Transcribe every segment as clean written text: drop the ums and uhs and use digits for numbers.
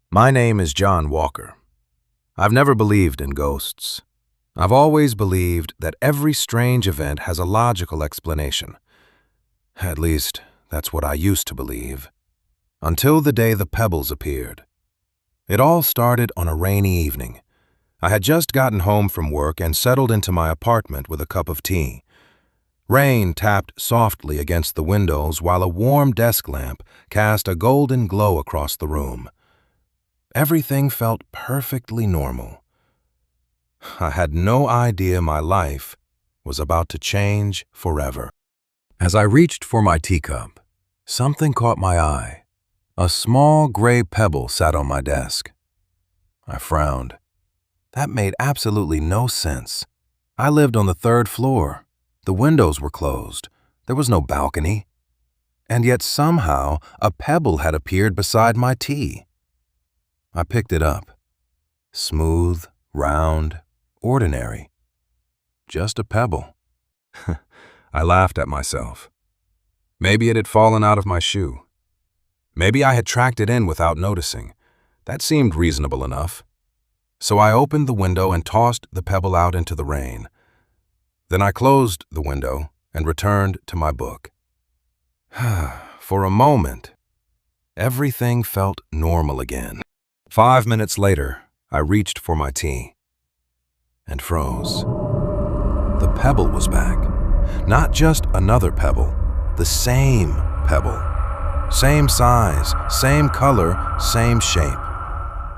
My name is John Walker. I've never believed in ghosts. I've always believed that every strange event has a logical explanation. At least, that's what I used to believe. Until the day the pebbles appeared. It all started on a rainy evening. I had just gotten home from work and settled into my apartment with a cup of tea. Rain tapped softly against the windows while a warm desk lamp cast a golden glow across the room. Everything felt perfectly normal. I had no idea my life was about to change forever. As I reached for my teacup, something caught my eye. A small gray pebble sat on my desk. I frowned. That made absolutely no sense. I lived on the 3rd floor. The windows were closed. There was no balcony. And yet somehow a pebble had appeared beside my tea. I picked it up. Smooth, round, ordinary. Just a pebble. I laughed at myself. Maybe it had fallen out of my shoe. Maybe I had tracked it in without noticing. That seemed reasonable enough. So I opened the window and tossed the pebble out into the rain. Then I closed the window and returned to my book. For a moment, everything felt normal again. 5 minutes later, I reached for my tea and froze. The pebble was back. Not just another pebble, the same pebble. Same size, same color, same shape.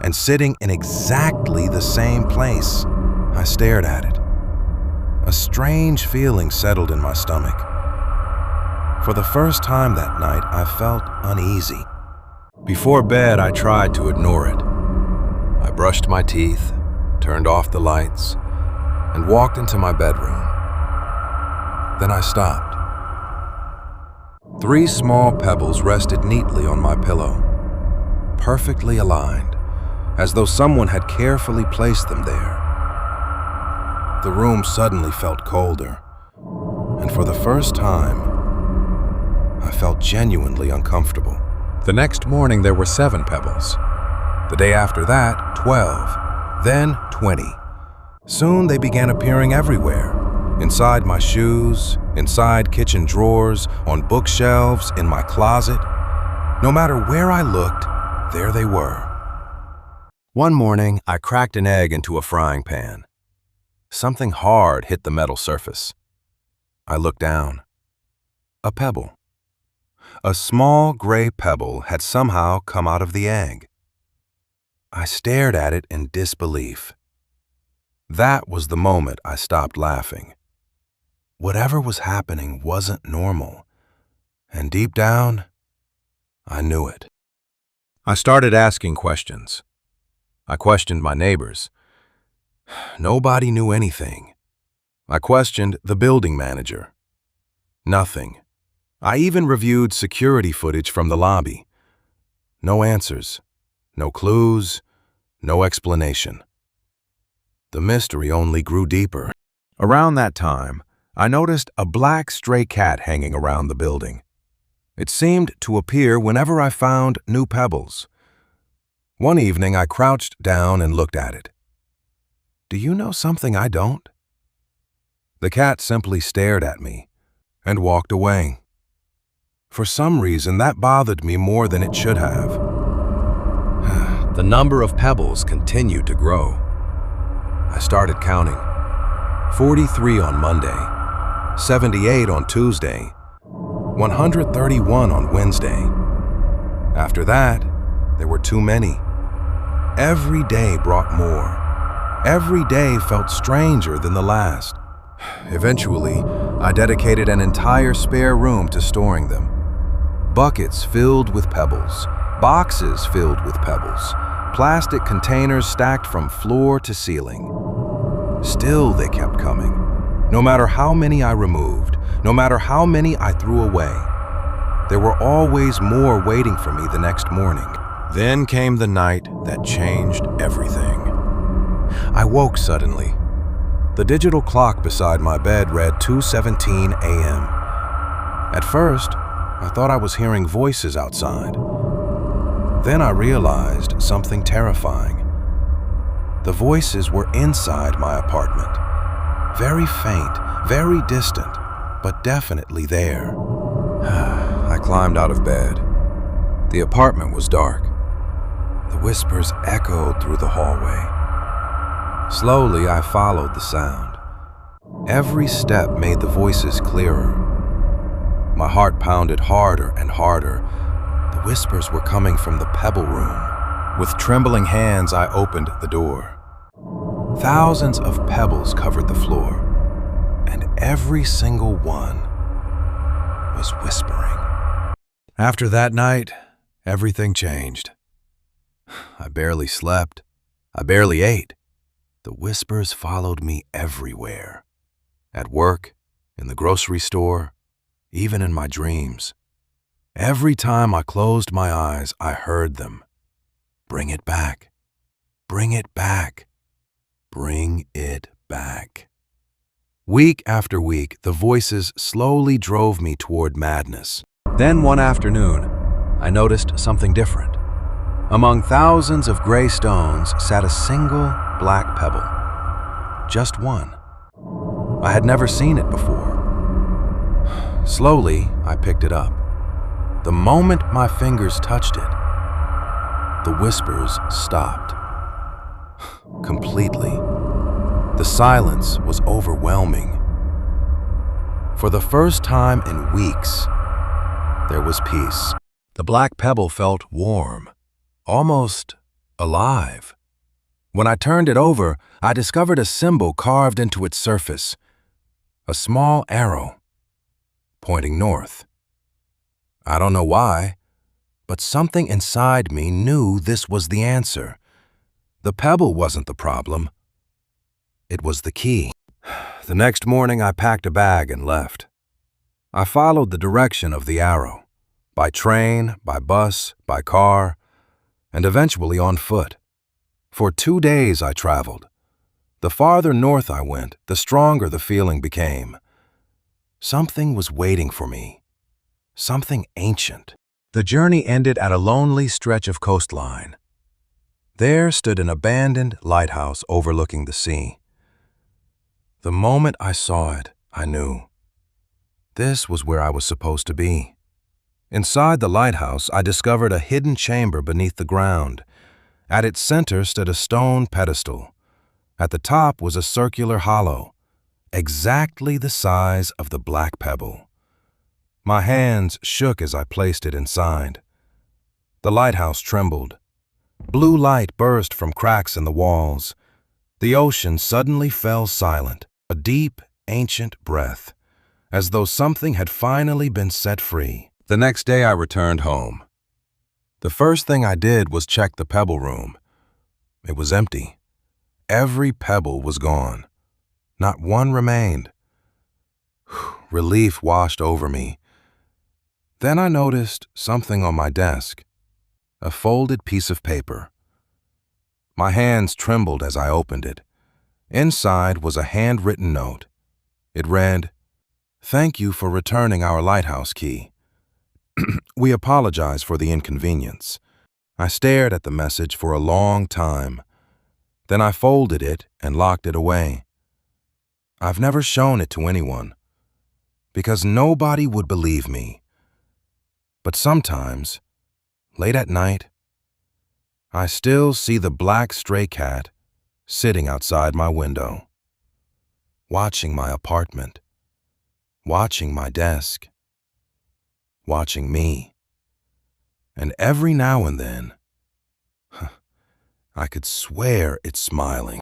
And sitting in exactly the same place. I stared at it. A strange feeling settled in my stomach. For the first time that night, I felt uneasy. Before bed, I tried to ignore it. I brushed my teeth, turned off the lights, and walked into my bedroom. Then I stopped. 3 small pebbles rested neatly on my pillow, perfectly aligned, as though someone had carefully placed them there. The room suddenly felt colder, and for the first time, I felt genuinely uncomfortable. The next morning, there were 7 pebbles. The day after that, 12, then 20. Soon they began appearing everywhere. Inside my shoes, inside kitchen drawers, on bookshelves, in my closet. No matter where I looked, there they were. One morning, I cracked an egg into a frying pan. Something hard hit the metal surface. I looked down. A pebble. A small gray pebble had somehow come out of the egg. I stared at it in disbelief. That was the moment I stopped laughing. Whatever was happening wasn't normal, and deep down, I knew it. I started asking questions. I questioned my neighbors. Nobody knew anything. I questioned the building manager. Nothing. I even reviewed security footage from the lobby. No answers, no clues, no explanation. The mystery only grew deeper. Around that time, I noticed a black stray cat hanging around the building. It seemed to appear whenever I found new pebbles. One evening, I crouched down and looked at it. Do you know something I don't? The cat simply stared at me and walked away. For some reason, that bothered me more than it should have. The number of pebbles continued to grow. I started counting. 43 on Monday, 78 on Tuesday, 131 on Wednesday. After that, there were too many. Every day brought more. Every day felt stranger than the last. Eventually, I dedicated an entire spare room to storing them. Buckets filled with pebbles, boxes filled with pebbles, plastic containers stacked from floor to ceiling. Still, they kept coming. No matter how many I removed, no matter how many I threw away, there were always more waiting for me the next morning. Then came the night that changed everything. I woke suddenly. The digital clock beside my bed read 2:17 a.m. At first, I thought I was hearing voices outside. Then I realized something terrifying. The voices were inside my apartment. Very faint, very distant, but definitely there. I climbed out of bed. The apartment was dark. The whispers echoed through the hallway. Slowly, I followed the sound. Every step made the voices clearer. My heart pounded harder and harder. The whispers were coming from the pebble room. With trembling hands, I opened the door. Thousands of pebbles covered the floor, and every single one was whispering. After that night, everything changed. I barely slept. I barely ate. The whispers followed me everywhere. At work, in the grocery store, even in my dreams. Every time I closed my eyes, I heard them. Bring it back. Bring it back. Bring it back. Week after week, the voices slowly drove me toward madness. Then one afternoon, I noticed something different. Among thousands of gray stones sat a single black pebble. Just one. I had never seen it before. Slowly, I picked it up. The moment my fingers touched it, the whispers stopped. Completely. The silence was overwhelming. For the first time in weeks, there was peace. The black pebble felt warm, almost alive. When I turned it over, I discovered a symbol carved into its surface. A small arrow, pointing north. I don't know why, but something inside me knew this was the answer. The pebble wasn't the problem. It was the key. The next morning, I packed a bag and left. I followed the direction of the arrow, by train, by bus, by car, and eventually on foot. For 2 days I traveled. The farther north I went, the stronger the feeling became. Something was waiting for me. Something ancient. The journey ended at a lonely stretch of coastline. There stood an abandoned lighthouse overlooking the sea. The moment I saw it, I knew. This was where I was supposed to be. Inside the lighthouse, I discovered a hidden chamber beneath the ground. At its center stood a stone pedestal. At the top was a circular hollow, exactly the size of the black pebble. My hands shook as I placed it inside. The lighthouse trembled. Blue light burst from cracks in the walls. The ocean suddenly fell silent, a deep, ancient breath, as though something had finally been set free. The next day I returned home. The first thing I did was check the pebble room. It was empty. Every pebble was gone. Not one remained. Relief washed over me. Then I noticed something on my desk. A folded piece of paper. My hands trembled as I opened it. Inside was a handwritten note. It read, "Thank you for returning our lighthouse key. We apologize for the inconvenience." I stared at the message for a long time. Then I folded it and locked it away. I've never shown it to anyone, because nobody would believe me. But sometimes, late at night, I still see the black stray cat sitting outside my window, watching my apartment, watching my desk, watching me. And every now and then, I could swear it's smiling.